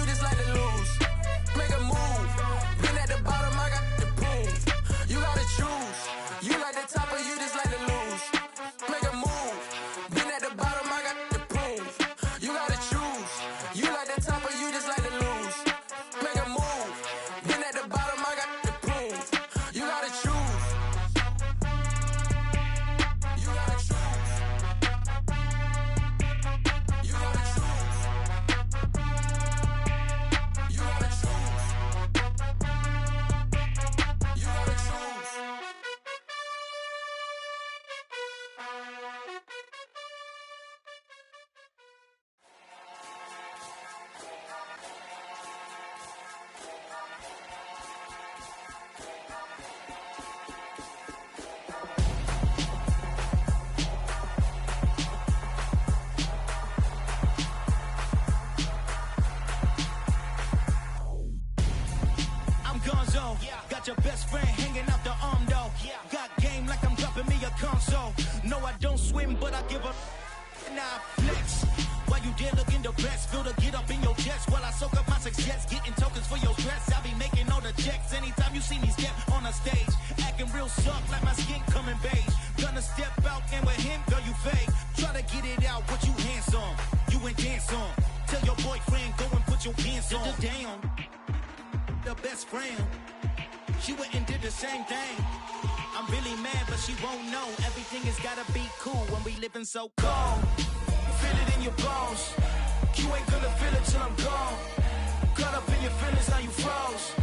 you just like to lose. Make a move. Been at the bottom, I got the prove. You gotta choose. You like the top or you just like to lose. Make a move. Been at the bottom, I got the prove. You gotta choose. You like the top or you just like to lose. Make a move. Been at the bottom, I got the prove. You gotta choose. You gotta choose. You gotta choose. You gotta choose. You gotta choose. I'm gonzo. Got your best friend hanging out the arm though. Got game like I'm dropping me a console. No, I don't swim, but I give a nah flex. While you there looking depressed, feel the get up in your chest while I soak up my success, getting tokens for your stress. I be making all the checks anytime you see me step on a stage, acting real suck like my skin coming beige. Gonna step out and with him, girl, you fake. Try to get it out, what you handsome, you ain't dance on. Tell your boyfriend go and put your pants on. Damn, the best friend, she went and did the same thing. I'm really mad, but she won't know. Everything has gotta be cool when we living so cold. Feel it in your bones. You ain't gonna feel it till I'm gone. Caught up in your feelings, now you froze.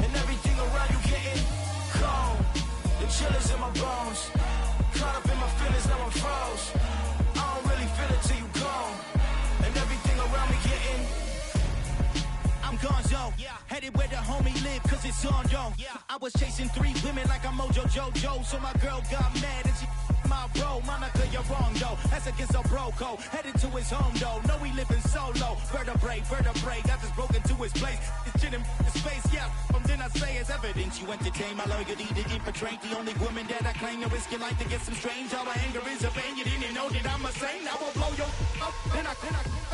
And everything around you getting cold. The chill is in my bones. Caught up in my feelings, now I'm froze. I don't really feel it till you gone. And everything around me getting I'm gonzo, headed where the homie live, cause it's on, yo. I was chasing 3 women like I'm Mojo Jojo, so my girl got mad and she my bro. Monica, you're wrong, though. That's against a bro code. Headed to his home, though. No, he living solo. Vertebrae, got this broken to his place. It's chin in his face, yeah. Then I say it's evidence you entertain my loyalty to infiltrate. The only woman that I claim to risk your life to get some strange. All my anger is a pain. You didn't know that I'm a saint. I will blow your up, then I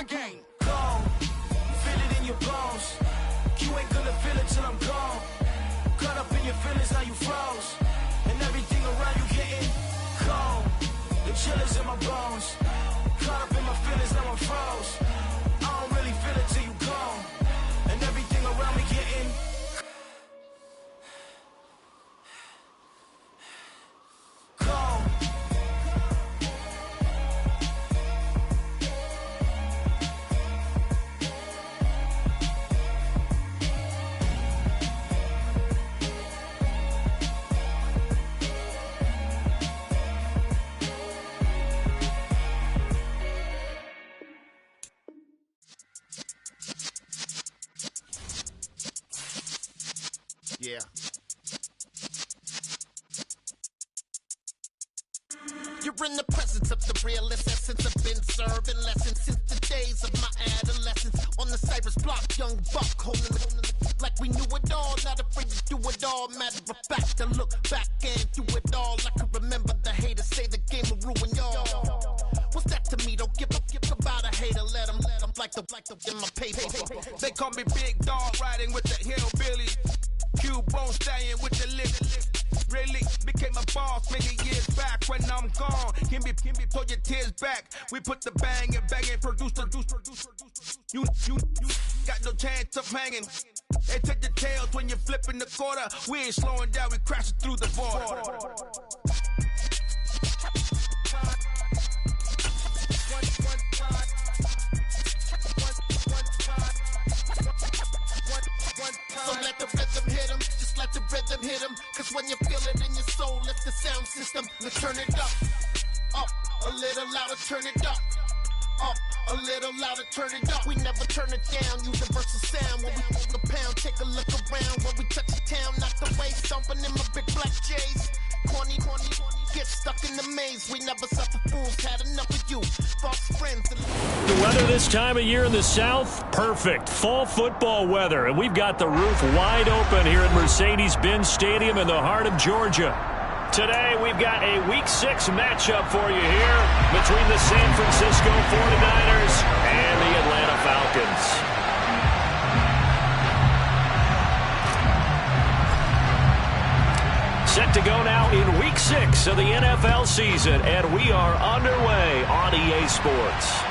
again. Gone. Feel it in your bones. You ain't gonna feel it till I'm gone. Caught up in your feelings, now you froze. And everything around you getting cold. The chill is in my bones. Caught up in my feelings, now I'm froze. I don't really feel it till you gone. And everything around me getting cold. Yeah. You're in the presence of the realest essence. I've been serving lessons since the days of my adolescence. On the Cypress block, young buck holding it like we knew it all. Not afraid to do it all. Matter of fact, I look back and do it all. I can remember the haters say the game will ruin y'all. What's that to me? Don't give about a hater. Let them like the in my paper. They call me Big Dog, riding with the hillbillies. Cubone stallion with the lip. Really became a boss many years back. When I'm gone, can be pull your tears back. We put the bang and produce. You got no chance of hanging. They take the tails when you're flipping the quarter. We ain't slowing down, we crashing through the border. So let the rhythm hit him, just let the rhythm hit him. Cause when you feel it in your soul, lift the sound system. Let's turn it up, a little louder, turn it up, a little louder, turn it up. We never turn it down, universal sound. When we move the pound, take a look around. When we touch the town, knock the way, stomping in my big black J's. Corny, get stuck in the maze. We never suffer fools, had enough of you. False friends. The weather this time of year in the South, perfect. Fall football weather, and we've got the roof wide open here at Mercedes-Benz Stadium in the heart of Georgia. Today, we've got a Week 6 matchup for you here between the San Francisco 49ers and the Atlanta Falcons. weeks of the NFL season, and we are underway on EA Sports.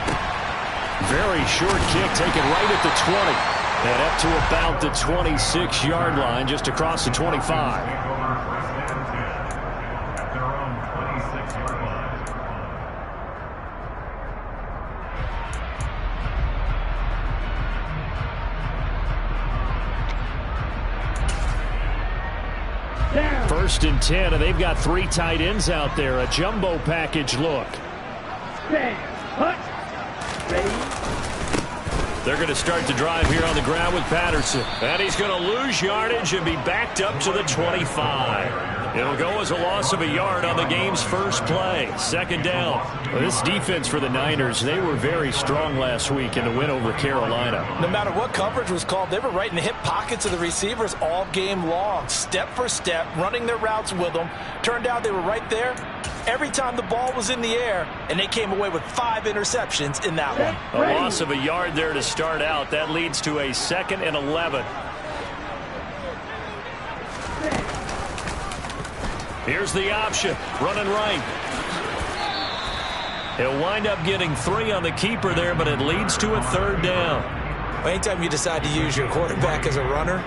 Very short kick taken right at the 20. And up to about the 26-yard line, just across the 25. First and 10, and they've got 3 tight ends out there. A jumbo package look. They're going to start the drive here on the ground with Patterson. And he's going to lose yardage and be backed up to the 25. It'll go as a loss of a yard on the game's first play. Second down. Well, this defense for the Niners, they were very strong last week in the win over Carolina. No matter what coverage was called, they were right in the hip pockets of the receivers all game long. Step for step, running their routes with them. Turned out they were right there every time the ball was in the air, and they came away with 5 interceptions in that one. A loss of a yard there to start out. That leads to a 2nd and 11. Here's the option. Running right. He'll wind up getting 3 on the keeper there, but it leads to a 3rd down. Well, anytime you decide to use your quarterback as a runner,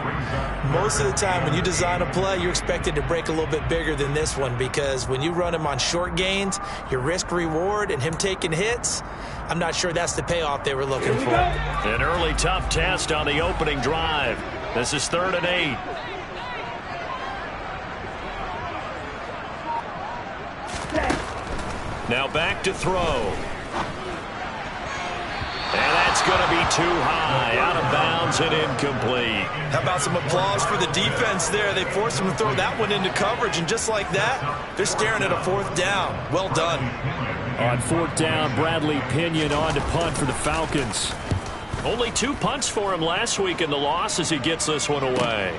most of the time when you design a play, you're expected to break a little bit bigger than this one, because when you run him on short gains, your risk-reward and him taking hits, I'm not sure that's the payoff they were looking for. An early tough test on the opening drive. This is 3rd and 8. Now back to throw. And that's going to be too high. Out of bounds and incomplete. How about some applause for the defense there? They forced him to throw that one into coverage, and just like that, they're staring at a 4th down. Well done. On 4th down, Bradley Pinion on to punt for the Falcons. Only 2 punts for him last week in the loss as he gets this one away.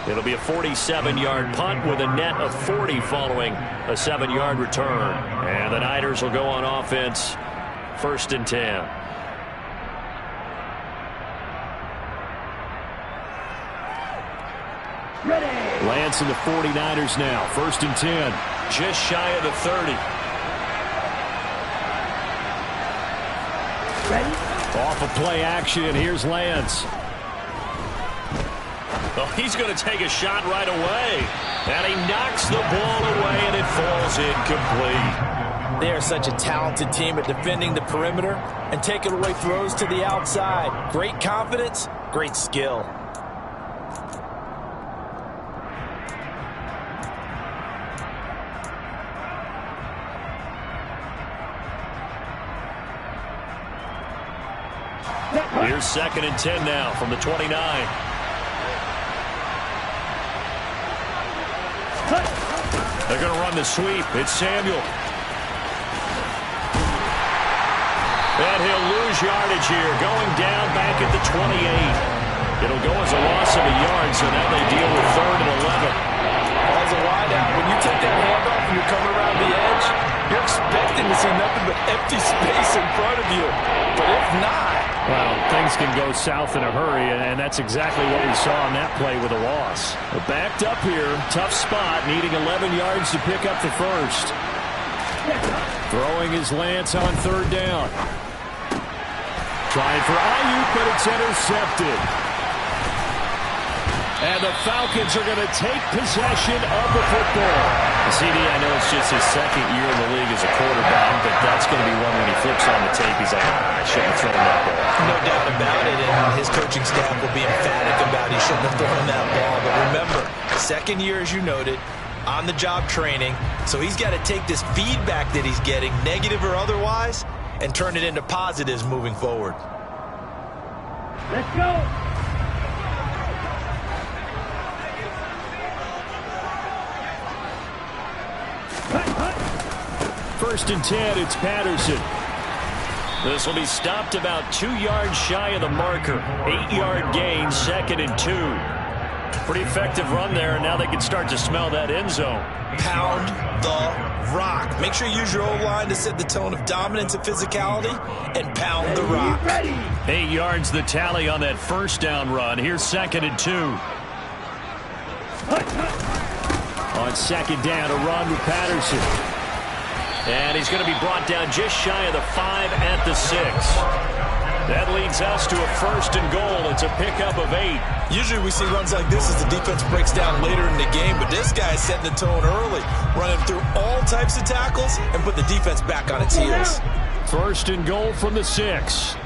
It'll be a 47-yard punt with a net of 40 following a 7-yard return. And the Niners will go on offense, 1st and 10. Lance and the 49ers now, 1st and 10. Just shy of the 30. Off of play action, here's Lance. Well, he's going to take a shot right away. And he knocks the ball away, and it falls incomplete. They are such a talented team at defending the perimeter and taking away throws to the outside. Great confidence, great skill. Here's 2nd and 10 now from the 29. They're going to run the sweep. It's Samuel. And he'll lose yardage here. Going down back at the 28. It'll go as a loss of a yard, so now they deal with 3rd and 11. As a wideout, when you take that handoff and you're coming around the edge, you're expecting to see nothing but empty space in front of you. But if not, well, things can go south in a hurry, and that's exactly what we saw on that play with a loss. But backed up here, tough spot, needing 11 yards to pick up the 1st. Throwing his Lance on 3rd down. Trying for Ayuk, but it's intercepted. And the Falcons are going to take possession of the football. CD, I know it's just his 2nd year in the league as a quarterback, but that's going to be one when he flips on the tape, he's like, I shouldn't have thrown that ball. No doubt about it, and his coaching staff will be emphatic about he shouldn't have thrown that ball. But remember, 2nd year, as you noted, on-the-job training, so he's got to take this feedback that he's getting, negative or otherwise, and turn it into positives moving forward. Let's go! 1st and 10, it's Patterson. This will be stopped about 2 yards shy of the marker. 8-yard gain, 2nd and 2. Pretty effective run there, and now they can start to smell that end zone. Pound the rock. Make sure you use your O-line to set the tone of dominance and physicality, and pound the rock. 8 yards the tally on that 1st down run. Here's 2nd and 2. On second down, a run with Patterson. And he's going to be brought down just shy of the 5 at the 6. That leads us to a 1st and goal. It's a pickup of 8. Usually we see runs like this as the defense breaks down later in the game, but this guy is setting the tone early, running through all types of tackles and put the defense back on its heels. 1st and goal from the 6.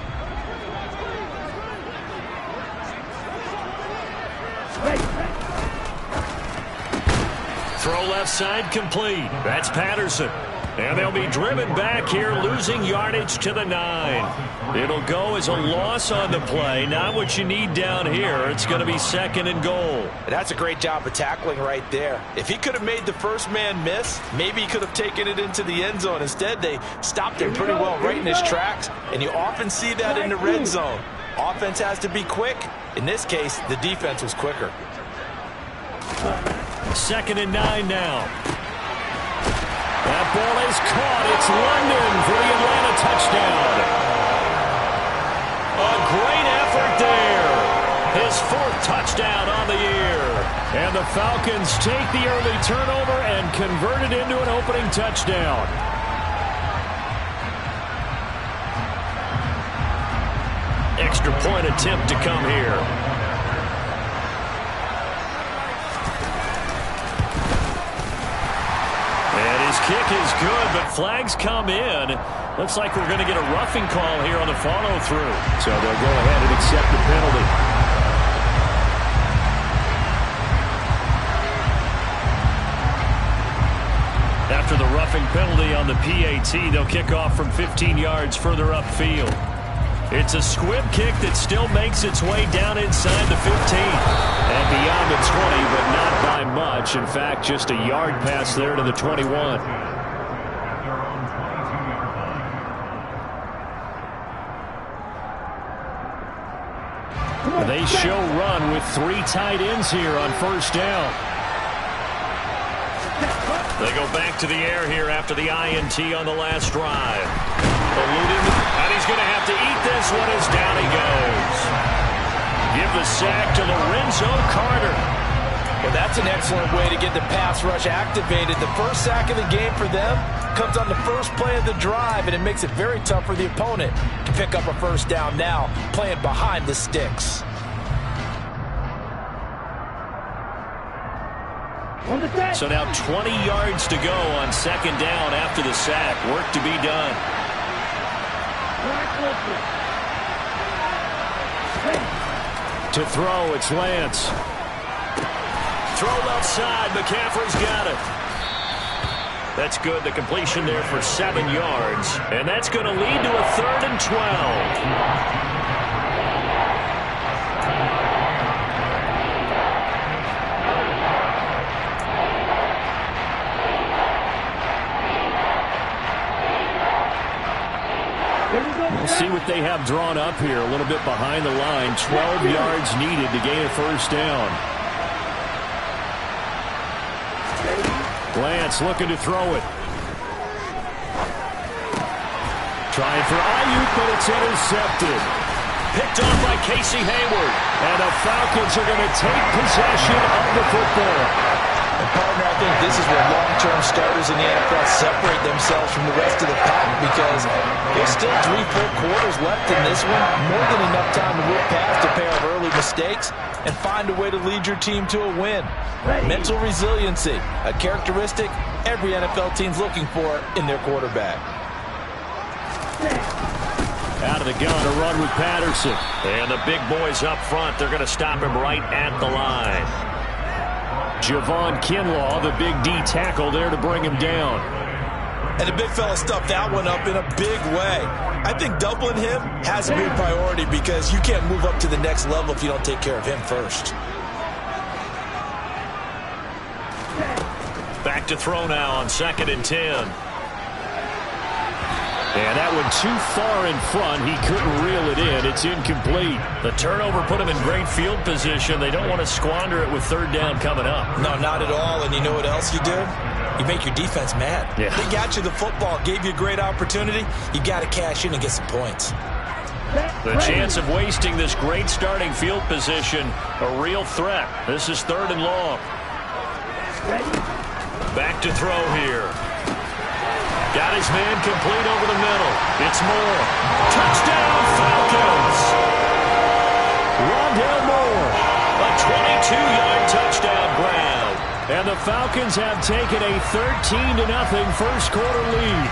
Throw left side complete. That's Patterson. And they'll be driven back here, losing yardage to the 9. It'll go as a loss on the play. Not what you need down here. It's going to be 2nd and goal. That's a great job of tackling right there. If he could have made the first man miss, maybe he could have taken it into the end zone. Instead, they stopped him pretty well right in his tracks, and you often see that in the red zone. Offense has to be quick. In this case, the defense was quicker. 2nd and 9 now. That ball is caught. It's London for the Atlanta touchdown. A great effort there. His 4th touchdown on the year. And the Falcons take the early turnover and convert it into an opening touchdown. Extra point attempt to come here. Kick is good, but flags come in. Looks like we're going to get a roughing call here on the follow-through. So they'll go ahead and accept the penalty. After the roughing penalty on the PAT, they'll kick off from 15 yards further upfield. It's a squib kick that still makes its way down inside the 15 and beyond the 20, but not by much. In fact, just a yard pass there to the 21. They show run with 3 tight ends here on 1st down. They go back to the air here after the INT on the last drive. And he's going to have to eat this one as down he goes. Give the sack to Lorenzo Carter. Well, that's an excellent way to get the pass rush activated. The first sack of the game for them comes on the first play of the drive, and it makes it very tough for the opponent to pick up a 1st down now, playing behind the sticks. So now 20 yards to go on 2nd down after the sack. Work to be done. To throw, it's Lance. Throw left side. McCaffrey's got it. That's good. The completion there for 7 yards. And that's going to lead to a 3rd and 12. We'll see what they have drawn up here. A little bit behind the line. 12 yards needed to gain a 1st down. Lance looking to throw it. Trying for Ayuk, but it's intercepted. Picked off by Casey Hayward. And the Falcons are going to take possession of the football. And partner, I think this is where long-term starters in the NFL separate themselves from the rest of the pack, because there's still 3-4 quarters left in this one. More than enough time to move past a pair of early mistakes and find a way to lead your team to a win. Mental resiliency, a characteristic every NFL team's looking for in their quarterback. Out of the gun, a run with Patterson. And the big boys up front, they're going to stop him right at the line. Javon Kinlaw, the big D tackle there to bring him down. And the big fella stuffed that one up in a big way. I think doubling him has to be a priority, because you can't move up to the next level if you don't take care of him first. Back to throw now on 2nd and 10. And that one too far in front. He couldn't reel it in. It's incomplete. The turnover put him in great field position. They don't want to squander it with 3rd down coming up. No, not at all. And you know what else you do? You make your defense mad. Yeah. They got you the football, gave you a great opportunity. You got to cash in and get some points. The chance of wasting this great starting field position, a real threat. This is 3rd and long. Back to throw here. Got his man complete over the middle. It's Moore. Touchdown, Falcons! Rondale Moore, a 22-yard touchdown grab. And the Falcons have taken a 13-0 first quarter lead.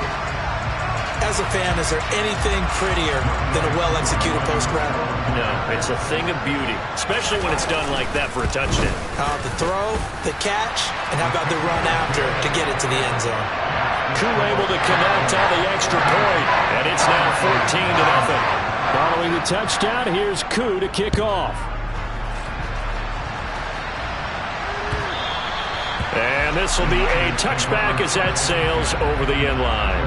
As a fan, is there anything prettier than a well-executed post route? No, it's a thing of beauty, especially when it's done like that for a touchdown. The throw, the catch, and how about the run after to get it to the end zone? Koo able to connect on the extra point, and it's now 14-0. Following the touchdown, here's Koo to kick off. And this will be a touchback as that sails over the end line.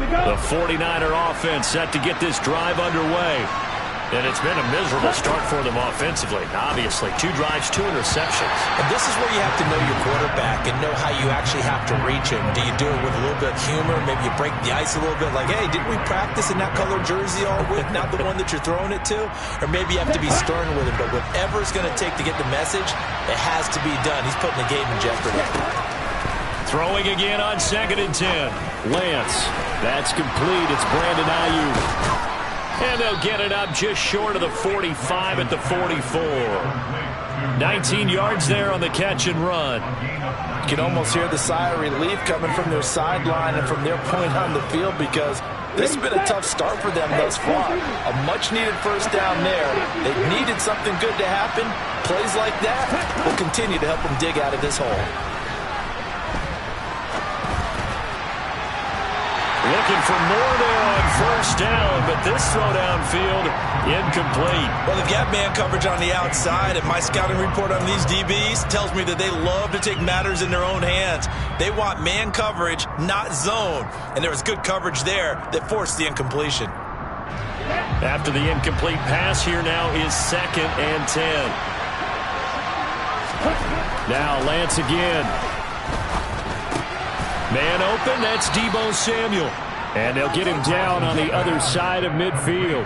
The 49er offense set to get this drive underway. And it's been a miserable start for them offensively. Obviously, 2 drives, 2 interceptions. And this is where you have to know your quarterback and know how you actually have to reach him. Do you do it with a little bit of humor? Maybe you break the ice a little bit like, hey, didn't we practice in that colored jersey all week? Not the one that you're throwing it to? Or maybe you have to be stern with him. But whatever it's going to take to get the message, it has to be done. He's putting the game in jeopardy. Throwing again on 2nd and 10. Lance. That's complete. It's Brandon Ayuk. And they'll get it up just short of the 45 at the 44. 19 yards there on the catch and run. You can almost hear the sigh of relief coming from their sideline and from their point on the field because this has been a tough start for them thus far. A much-needed first down there. They needed something good to happen. Plays like that will continue to help them dig out of this hole. Looking for more there on first down, but this throw downfield incomplete. Well, they've got man coverage on the outside, and my scouting report on these DBs tells me that they love to take matters in their own hands. They want man coverage, not zone, and there was good coverage there that forced the incompletion. After the incomplete pass, here now is 2nd and 10. Now Lance again. Man open, that's Deebo Samuel. And they'll get him down on the other side of midfield.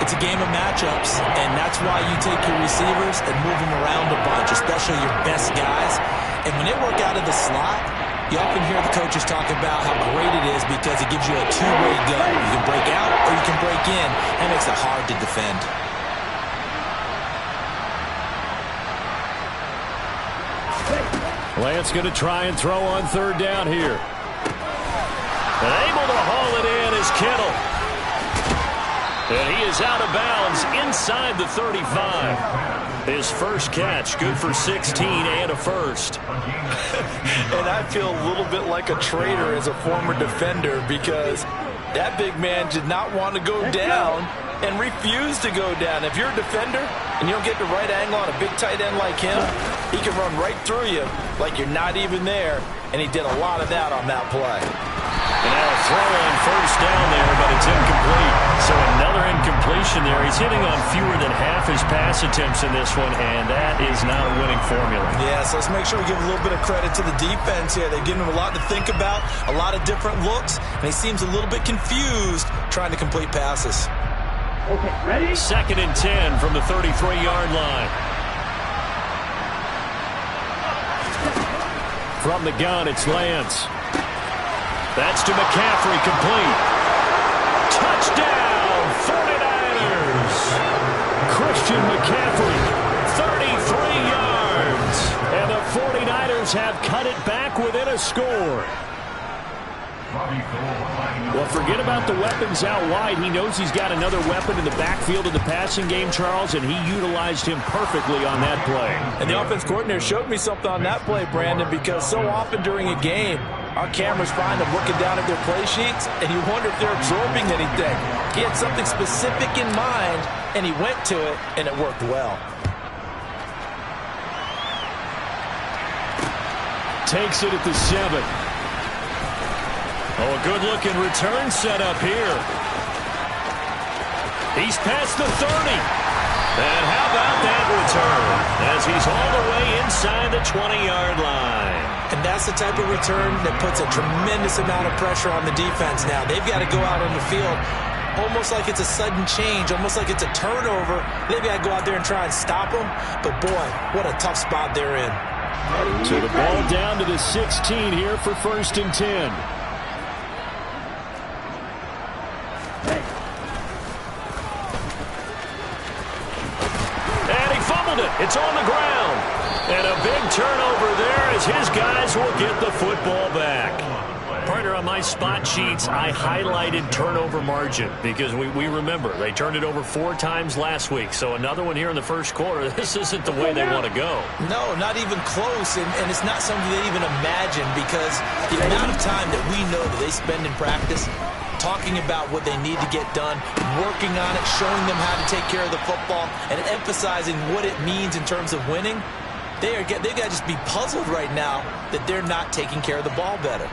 It's a game of matchups, and that's why you take your receivers and move them around a bunch, especially your best guys. And when they work out of the slot, you often hear the coaches talk about how great it is because it gives you a two-way go. You can break out or you can break in. That makes it hard to defend. Lance going to try and throw on 3rd down here. And able to haul it in is Kittle. And he is out of bounds inside the 35. His first catch, good for 16 and a first. And I feel a little bit like a traitor as a former defender because that big man did not want to go down and refused to go down. If you're a defender and you don't get the right angle on a big tight end like him, he can run right through you like you're not even there, and he did a lot of that on that play. And now a throw on first down there, but it's incomplete. So another incompletion there. He's hitting on fewer than half his pass attempts in this one, and that is not a winning formula. Yeah, so let's make sure we give a little bit of credit to the defense here. They've given him a lot to think about, a lot of different looks, and he seems a little bit confused trying to complete passes. Okay, ready? 2nd and 10 from the 33-yard line. From the gun, it's Lance. That's to McCaffrey, complete. Touchdown, 49ers! Christian McCaffrey, 33 yards. And the 49ers have cut it back within a score. Well, forget about the weapons out wide. He knows he's got another weapon in the backfield in the passing game, Charles, and he utilized him perfectly on that play. And the offense coordinator showed me something on that play, Brandon, because so often during a game, our cameras find them looking down at their play sheets, and you wonder if they're absorbing anything. He had something specific in mind, and he went to it, and it worked well. Takes it at the 7. Oh, a good-looking return set up here. He's past the 30. And how about that return? As he's all the way inside the 20-yard line. And that's the type of return that puts a tremendous amount of pressure on the defense now. They've got to go out on the field almost like it's a sudden change, almost like it's a turnover. Maybe I go out there and try and stop them, but boy, what a tough spot they're in. So the ball down to the 16 here for 1st and 10. And he fumbled it. It's on the ground. And a big turnover there as his guys will get the football back. Partner, on my spot sheets, I highlighted turnover margin because we remember they turned it over 4 times last week. So another one here in the first quarter. This isn't the way they want to go. No, not even close, and it's not something they even imagine because the amount of time that we know that they spend in practice talking about what they need to get done, working on it, showing them how to take care of the football, and emphasizing what it means in terms of winning, they got to just be puzzled right now that they're not taking care of the ball better.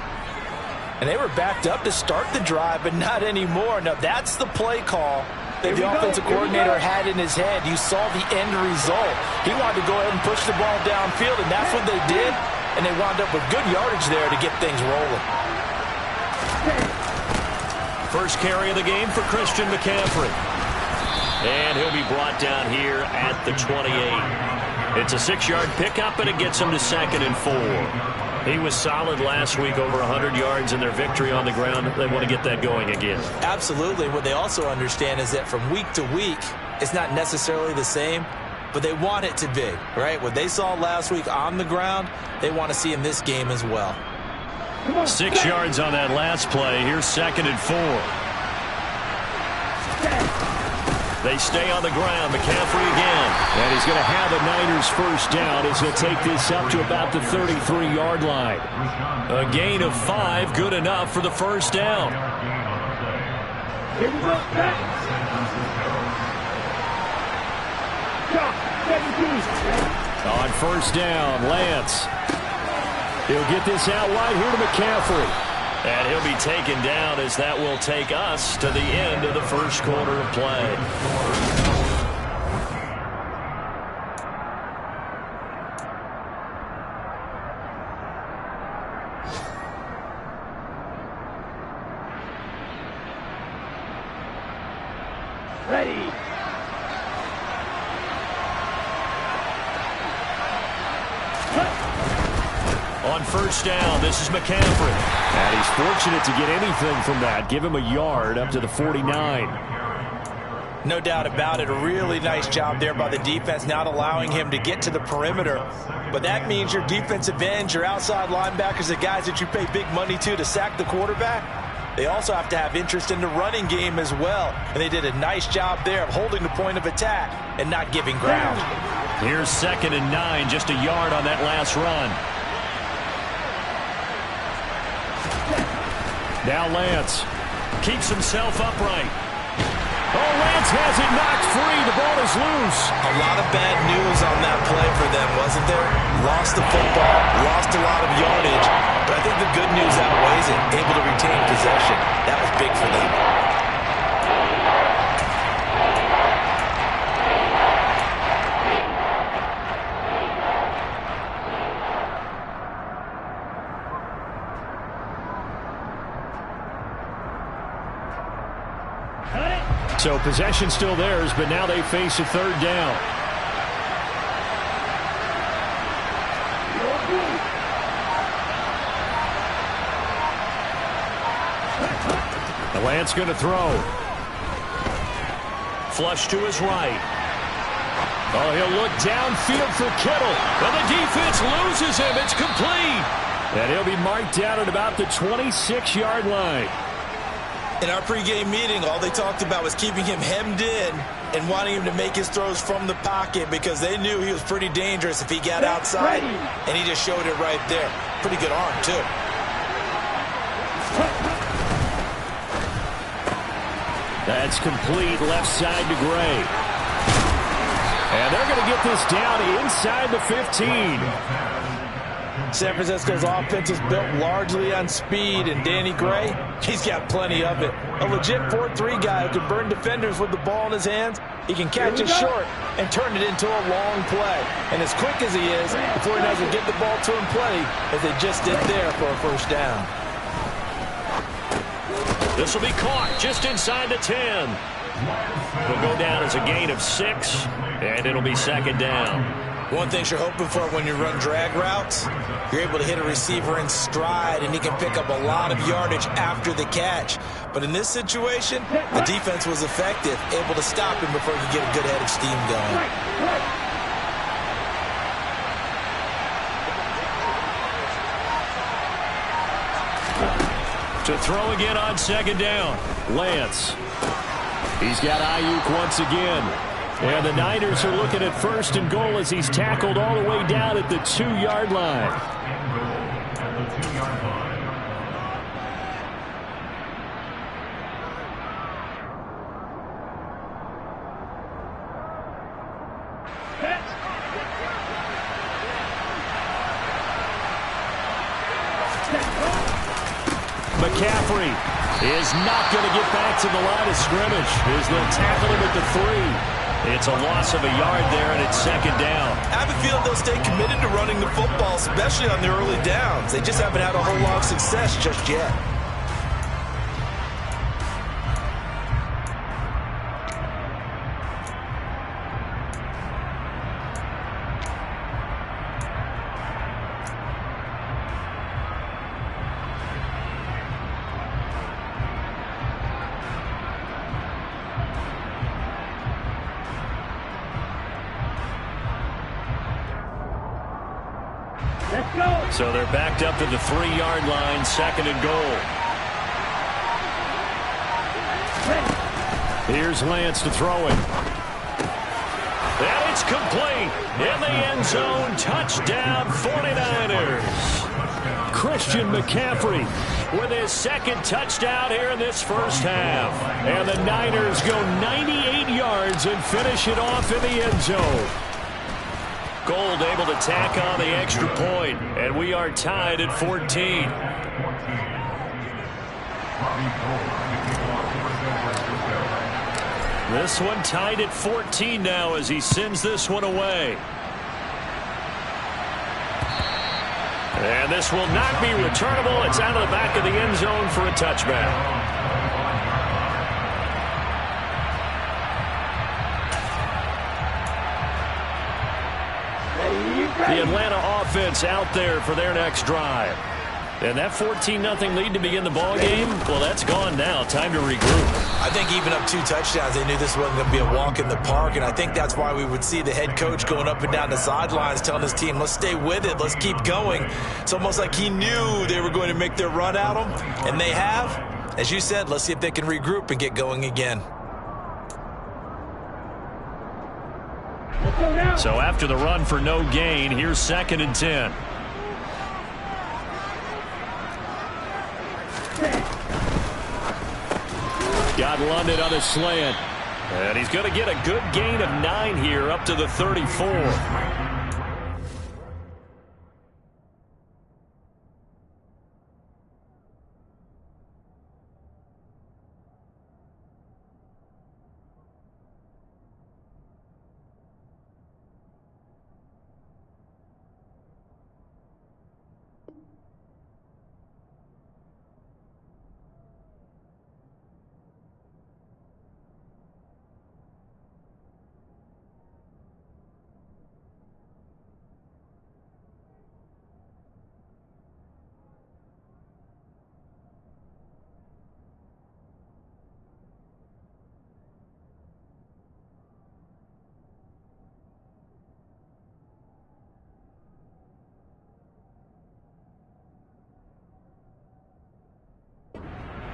And they were backed up to start the drive, but not anymore. Now, that's the play call that the offensive coordinator had in his head. You saw the end result. He wanted to go ahead and push the ball downfield, and that's what they did. And they wound up with good yardage there to get things rolling. First carry of the game for Christian McCaffrey. And he'll be brought down here at the 28. It's a 6-yard pickup, and it gets him to 2nd and 4. He was solid last week, over 100 yards in their victory on the ground. They want to get that going again. Absolutely. What they also understand is that from week to week, it's not necessarily the same, but they want it to be, right? What they saw last week on the ground, they want to see in this game as well. 6 yards on that last play. Here's 2nd and 4. They stay on the ground. McCaffrey again. And he's going to have a Niners first down as he'll take this up to about the 33-yard line. A gain of 5, good enough for the first down. On first down, Lance. He'll get this out wide here to McCaffrey. And he'll be taken down as that will take us to the end of the first quarter of play. Ready. On first down, this is McCaffrey. And he's fortunate to get anything from that. Give him a yard up to the 49. No doubt about it. A really nice job there by the defense, not allowing him to get to the perimeter. But that means your defensive ends, your outside linebackers, the guys that you pay big money to sack the quarterback, they also have to have interest in the running game as well. And they did a nice job there of holding the point of attack and not giving ground. Here's 2nd and 9, just a yard on that last run. Now Lance keeps himself upright. Oh, Lance has it knocked free. The ball is loose. A lot of bad news on that play for them, wasn't there? Lost the football, lost a lot of yardage, but I think the good news outweighs it. Able to retain possession. That was big for them. So possession still theirs, but now they face a 3rd down. The Lance going to throw. Flush to his right. Oh, he'll look downfield for Kittle. And the defense loses him. It's complete. And he'll be marked down at about the 26-yard line. In our pregame meeting, all they talked about was keeping him hemmed in and wanting him to make his throws from the pocket because they knew he was pretty dangerous if he got outside, and he just showed it right there. Pretty good arm, too. That's complete left side to Gray. And they're going to get this down inside the 15. San Francisco's offense is built largely on speed, and Danny Gray, he's got plenty of it. A legit 4-3 guy who can burn defenders with the ball in his hands. He can catch it short and turn it into a long play. And as quick as he is, the 49ers will get the ball to him plenty, as they just did there for a first down. This will be caught just inside the 10. It'll go down as a gain of 6, and it'll be second down. One thing you're hoping for when you run drag routes, you're able to hit a receiver in stride, and he can pick up a lot of yardage after the catch. But in this situation, the defense was effective, able to stop him before he could get a good head of steam going. To throw again on second down, Lance. He's got Ayuk once again. And the Niners are looking at first and goal as he's tackled all the way down at the 2-yard line. McCaffrey is not going to get back to the line of scrimmage as they'll tackle him at the 3. It's a loss of a yard there, and it's second down. I have a feeling they'll stay committed to running the football, especially on the early downs. They just haven't had a whole lot of success just yet. So they're backed up to the 3-yard line, second and goal. Here's Lance to throw it. And it's complete. In the end zone, touchdown 49ers. Christian McCaffrey with his second touchdown here in this first half. And the Niners go 98 yards and finish it off in the end zone. Gold able to tack on the extra point, and we are tied at 14. This one tied at 14 now as he sends this one away. And this will not be returnable. It's out of the back of the end zone for a touchback. The Atlanta offense out there for their next drive. And that 14-0 lead to begin the ball game, well, that's gone now. Time to regroup. I think even up 2 touchdowns, they knew this wasn't going to be a walk in the park, and I think that's why we would see the head coach going up and down the sidelines telling his team, let's stay with it, let's keep going. It's almost like he knew they were going to make their run at him, and they have. As you said, let's see if they can regroup and get going again. So after the run for no gain, here's second and 10. Got London on a slant. And he's going to get a good gain of 9 here up to the 34.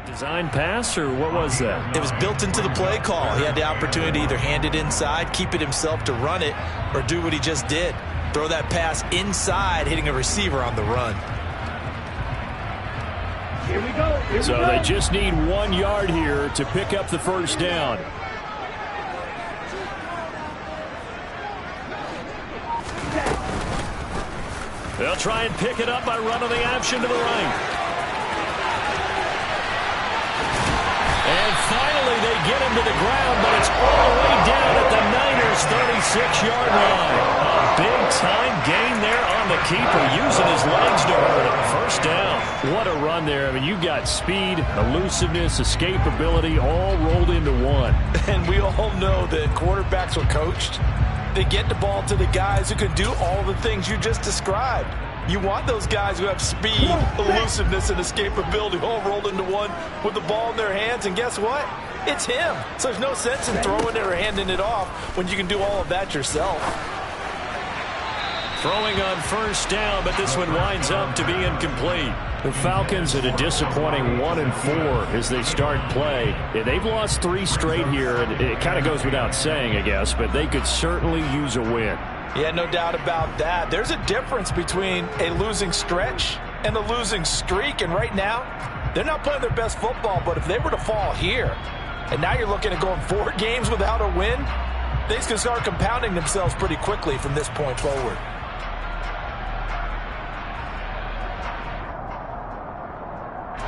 Design pass, or what was that? It was built into the play call. He had the opportunity to either hand it inside, keep it himself to run it, or do what he just did. Throw that pass inside, hitting a receiver on the run. Here we go. So they just need 1 yard here to pick up the first down. They'll try and pick it up by running the option to the right. And finally, they get him to the ground, but it's all the way down at the Niners' 36-yard line. A big-time gain there on the the keeper using his legs to hurt him. First down. What a run there. I mean, you've got speed, elusiveness, escapability all rolled into one. And we all know that quarterbacks are coached. They get the ball to the guys who can do all the things you just described. You want those guys who have speed, elusiveness, and escapability all rolled into one with the ball in their hands. And guess what? It's him. So there's no sense in throwing it or handing it off when you can do all of that yourself. Throwing on first down, but this one winds up to be incomplete. The Falcons at a disappointing 1-4 as they start play. They've lost 3 straight here, and it kind of goes without saying, I guess, but they could certainly use a win. Yeah, no doubt about that. There's a difference between a losing stretch and a losing streak, and right now, they're not playing their best football, but if they were to fall here, and now you're looking at going 4 games without a win, things can start compounding themselves pretty quickly from this point forward.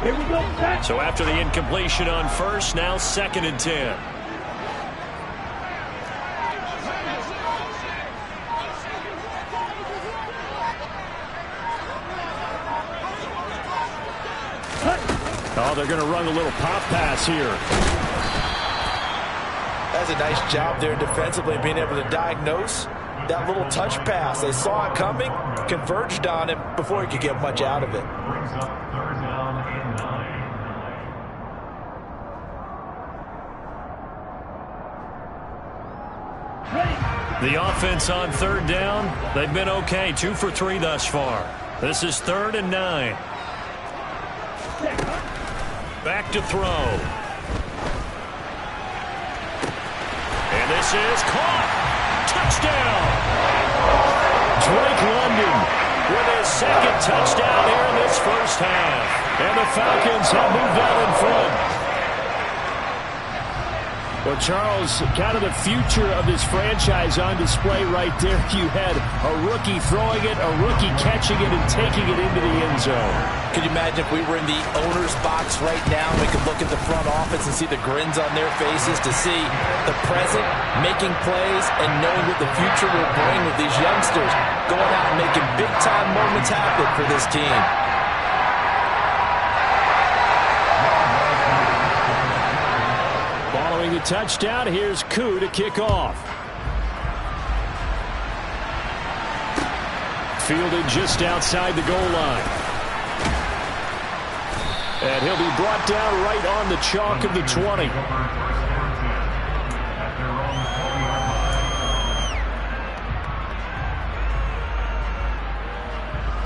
Here we go. So after the incompletion on first, now 2nd and 10. Oh, they're going to run a little pop pass here. That's a nice job there defensively, being able to diagnose that little touch pass. They saw it coming, converged on it before he could get much out of it. The offense on 3rd down, they've been okay, 2 for 3 thus far. This is 3rd and 9. Back to throw. And this is caught. Touchdown. Drake London with his 2nd touchdown here in this first half. And the Falcons have moved out in front. Well, Charles, kind of the future of this franchise on display right there. You had a rookie throwing it, a rookie catching it, and taking it into the end zone. Could you imagine if we were in the owner's box right now, we could look at the front office and see the grins on their faces to see the present, making plays, and knowing what the future will bring with these youngsters going out and making big-time moments happen for this team. Following the touchdown, here's Koo to kick off. Fielded just outside the goal line. And he'll be brought down right on the chalk of the 20.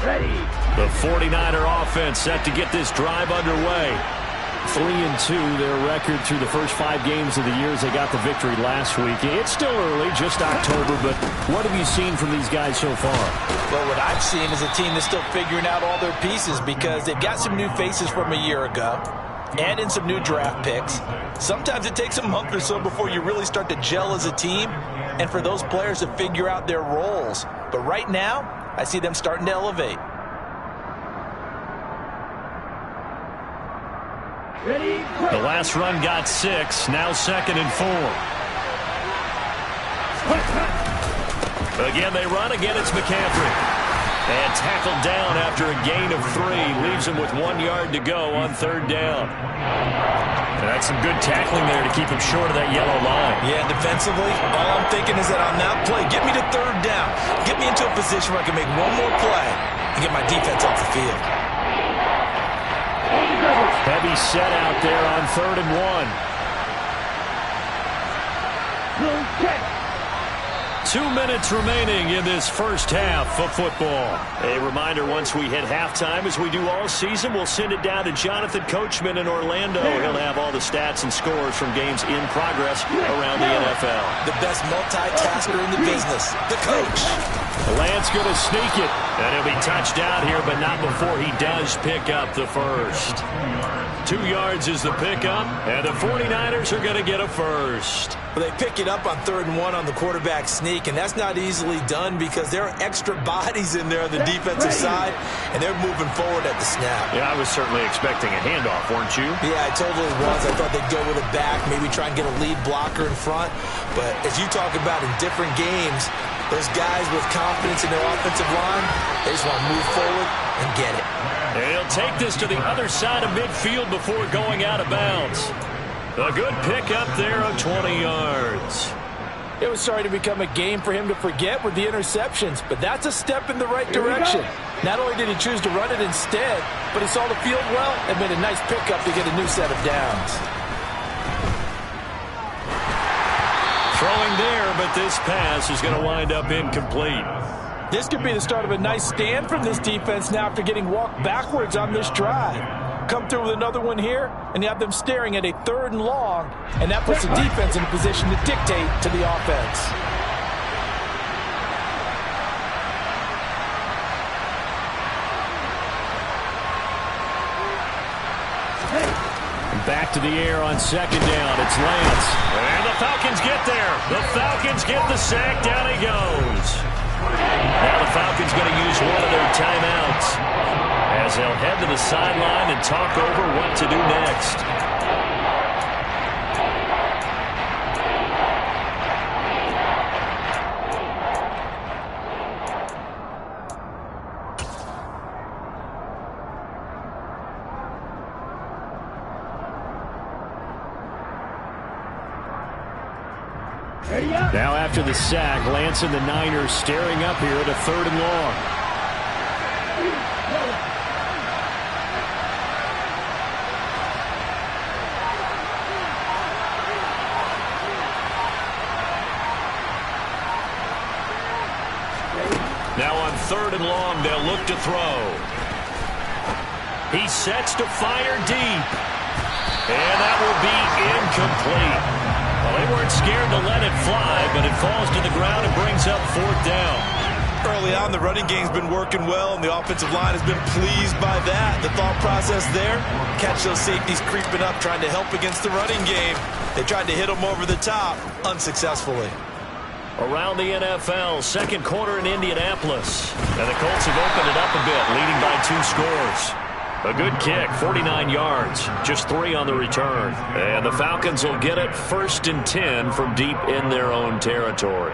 Ready. The 49er offense set to get this drive underway. 3-2 their record through the first 5 games of the year as they got the victory last week. It's still early, just October, but what have you seen from these guys so far? Well, what I've seen is a team that's still figuring out all their pieces because they've got some new faces from a year ago and in some new draft picks. Sometimes it takes a month or so before you really start to gel as a team and for those players to figure out their roles. But right now, I see them starting to elevate. Ready. The last run got 6, now 2nd and 4. Again, they run. Again, it's McCaffrey. And tackled down after a gain of 3. Leaves him with 1 yard to go on 3rd down. And that's some good tackling there to keep him short of that yellow line. Yeah, defensively, all I'm thinking is that on that play, get me to 3rd down. Get me into a position where I can make one more play and get my defense off the field. Heavy set out there on 3rd and 1. 2 minutes remaining in this first half of football. A reminder, once we hit halftime, as we do all season, we'll send it down to Jonathan Coachman in Orlando. He'll have all the stats and scores from games in progress around the NFL. The best multitasker in the business, the coach. Lance going to sneak it, and he'll be touched out here, but not before he does pick up the first. 2 yards is the pickup, and the 49ers are going to get a first. Well, they pick it up on 3rd and 1 on the quarterback sneak, and that's not easily done because there are extra bodies in there on the defensive side, and they're moving forward at the snap. Yeah, I was certainly expecting a handoff, weren't you? Yeah, I totally was. I thought they'd go with a back, maybe try and get a lead blocker in front. But as you talk about in different games, Those guys with confidence in their offensive line, they just want to move forward and get it. And he'll take this to the other side of midfield before going out of bounds. A good pickup there of 20 yards. It was starting to become a game for him to forget with the interceptions, but that's a step in the right direction. Not only did he choose to run it instead, but he saw the field well and made a nice pickup to get a new set of downs. Throwing there, but this pass is going to wind up incomplete. This could be the start of a nice stand from this defense now after getting walked backwards on this drive. Come through with another one here, and you have them staring at a 3rd and long, and that puts the defense in a position to dictate to the offense. Back to the air on 2nd down. It's Lance. And the Falcons get there. The Falcons get the sack. Down he goes. Now the Falcons going to use one of their timeouts as they'll head to the sideline and talk over what to do next. Now after the sack, Lance and the Niners staring up here at a 3rd and long. Now on 3rd and long, they'll look to throw. He sets to fire deep. And that will be incomplete. Well, they weren't scared to let it fly, but it falls to the ground and brings up 4th down. Early on, the running game's been working well, and the offensive line has been pleased by that. The thought process there, catch those safeties creeping up, trying to help against the running game. They tried to hit them over the top, unsuccessfully. Around the NFL, 2nd quarter in Indianapolis. And the Colts have opened it up a bit, leading by 2 scores. A good kick, 49 yards, just 3 on the return. And the Falcons will get it 1st and 10 from deep in their own territory.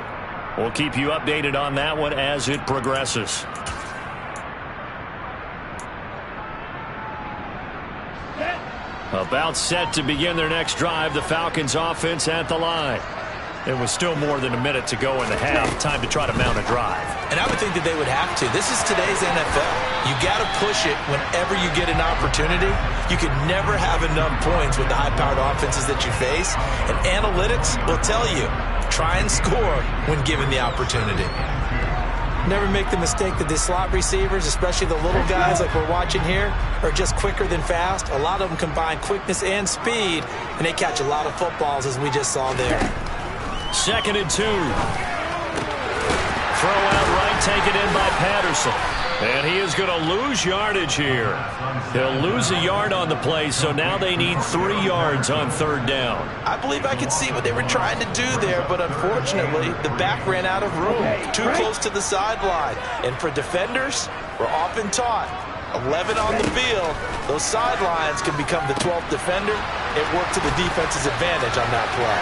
We'll keep you updated on that one as it progresses. About set to begin their next drive, the Falcons offense at the line. It was still more than a minute to go in the half. Time to try to mount a drive. And I would think that they would have to. This is today's NFL. You got to push it whenever you get an opportunity. You can never have enough points with the high-powered offenses that you face. And analytics will tell you, try and score when given the opportunity. Never make the mistake that the slot receivers, especially the little guys like we're watching here, are just quicker than fast. A lot of them combine quickness and speed, and they catch a lot of footballs, as we just saw there. 2nd and 2. Throw out right, taken in by Patterson. And he is going to lose yardage here. He'll lose a yard on the play, so now they need 3 yards on 3rd down. I believe I could see what they were trying to do there, but unfortunately, the back ran out of room. Too close to the sideline. And for defenders, we're often taught, 11 on the field, those sidelines can become the 12th defender. It worked to the defense's advantage on that play.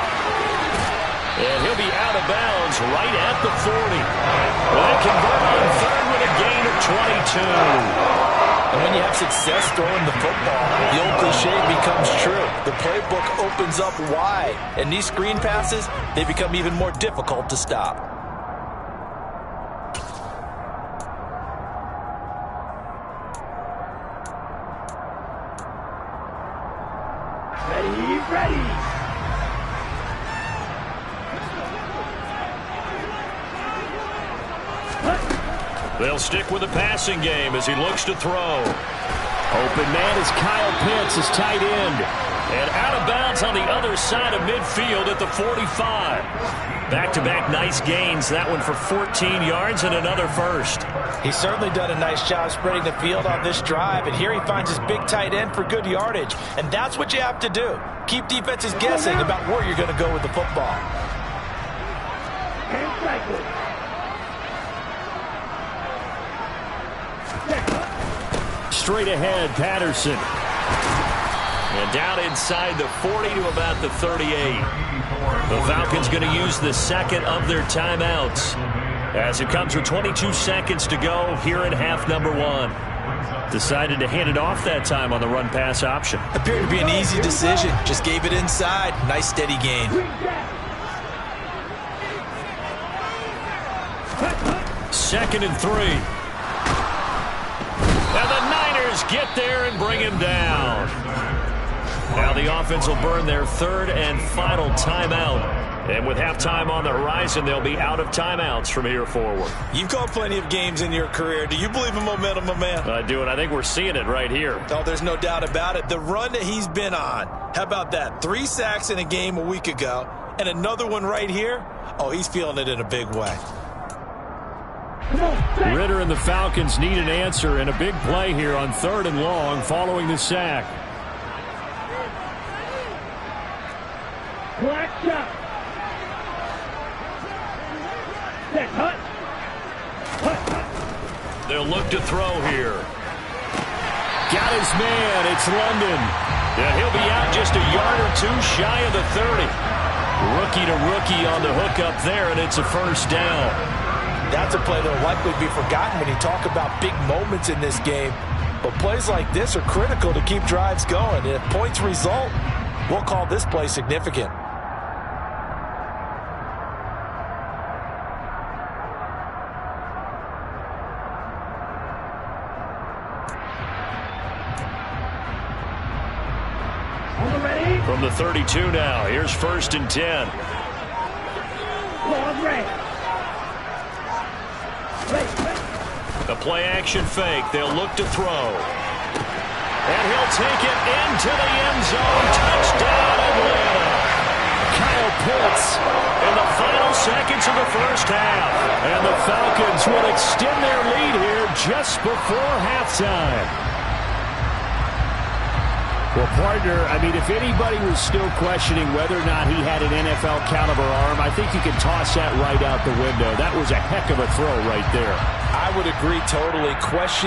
And he'll be out of bounds right at the 40. Well, they convert on 3rd with a gain of 22. And when you have success throwing the football, the old cliche becomes true. The playbook opens up wide. And these screen passes, they become even more difficult to stop. Ready. They'll stick with the passing game as he looks to throw. Open man is Kyle Pitts, his tight end. And out of bounds on the other side of midfield at the 45. Back-to-back nice gains. That one for 14 yards and another first. He's certainly done a nice job spreading the field on this drive. And here he finds his big tight end for good yardage. And that's what you have to do. Keep defenses guessing about where you're going to go with the football. Straight ahead, Patterson. And down inside the 40 to about the 38. The Falcons going to use the 2nd of their timeouts as it comes with 22 seconds to go here in half number one. Decided to hand it off that time on the run-pass option. Appeared to be an easy decision. Just gave it inside. Nice steady gain. Second and 3. And the Niners get there and bring him down. Now the offense will burn their third and final timeout. And with halftime on the horizon, they'll be out of timeouts from here forward. You've called plenty of games in your career. Do you believe in momentum, my man? I do, and I think we're seeing it right here. Oh, there's no doubt about it. The run that he's been on. How about that? 3 sacks in a game a week ago, and another one right here. Oh, he's feeling it in a big way. Ritter and the Falcons need an answer, and a big play here on 3rd and long following the sack. Black shot. Set, hut. They'll look to throw here. Got his man. It's London. And he'll be out just a yard or two shy of the 30. Rookie to rookie on the hook up there, and it's a first down. That's a play that will likely be forgotten when you talk about big moments in this game. But plays like this are critical to keep drives going. And if points result, we'll call this play significant. From the 32 now, here's 1st and 10. The play action fake. They'll look to throw. And he'll take it into the end zone. Touchdown, Atlanta. Kyle Pitts in the final seconds of the first half. And the Falcons will extend their lead here just before halftime. Well, partner, I mean, if anybody was still questioning whether or not he had an NFL caliber arm, I think you can toss that right out the window. That was a heck of a throw right there. I would agree totally. Questioning